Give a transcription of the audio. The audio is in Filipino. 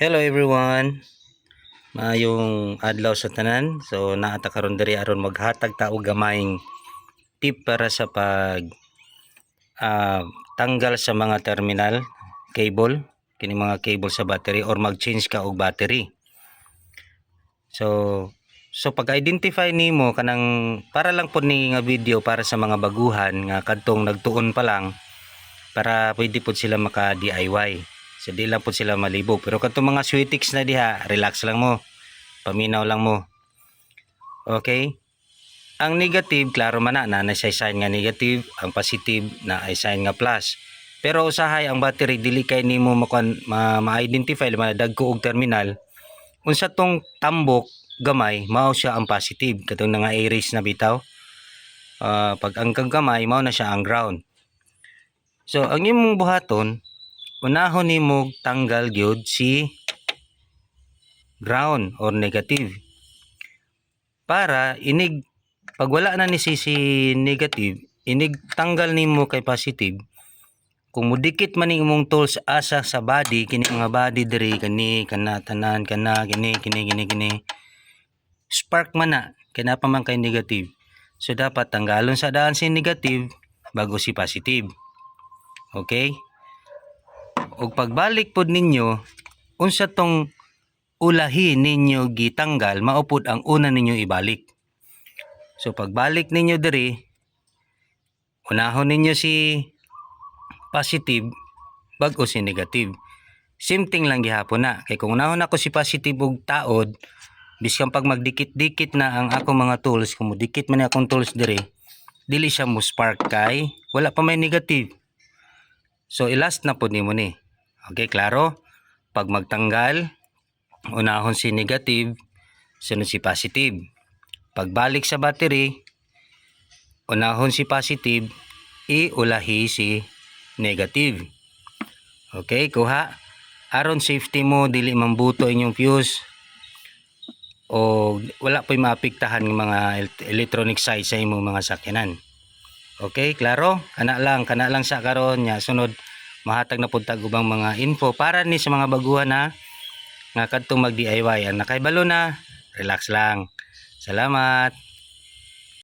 Hello everyone. Maayong adlaw sa tanan. So naata karon diri aron maghatag ta og gamayng tip para sa pag ah, tanggal sa mga terminal cable, kini mga cable sa battery or mag-change ka og battery. So pag-identify nimo kanang para lang pod ni nga video para sa mga baguhan nga kadtong nagtuon pa lang para pwede pod sila maka DIY. So di lang po sila malibog. Pero katong mga sweetix na diha, relax lang mo. Paminaw lang mo. Okay? Ang negative, klaro man na siya sign nga negative, ang positive na ay sign nga plus. Pero usahay ang battery dili kay nimo ma-identify ma dagko og terminal. Unsa tong tambok gamay mao siya ang positive katong nga aries na bitaw. Pag ang gamay mao na siya ang ground. So ang imong buhaton, unahon nimo tanggal gyud si ground or negative. Para inig pag wala na ni si negative, inig tanggal nimo kay positive. Kung mudikit man ning imong tools asa sa body, kini mga body diri kani kana tanan kana kini spark man na kay pa man kay negative. So dapat tanggalon sa daan si negative bago si positive. Okay? Og pagbalik pod ninyo, unsa tong ulahi ninyo gitanggal, maupod ang una ninyo ibalik. So pagbalik ninyo diri, unahon ninyo si positive bago si negative. Same thing lang gihapon na. Kay kung unahon ako si positive og taod, bisan pag magdikit-dikit na ang akong mga tools, kung mudikit man akong tools diri, dili siya mo spark kay wala pa may negative. So ilast na pod nimo ni. Okay, klaro? Pag magtanggal, unahon si negative, sunod si positive. Pagbalik sa battery, unahon si positive, iulahi si negative. Okay, kuha. Aron safety mo, dili mambuto inyong fuse o wala pa maapektahan ng mga electronic side sa imong mga sakyanan. Okay, klaro? Kana lang sa karon nya sunod mahatag na pud tag ubang mga info para ni sa mga baguhan na nga kadtong mag DIY. Ang nakaibalo na, relax lang. Salamat.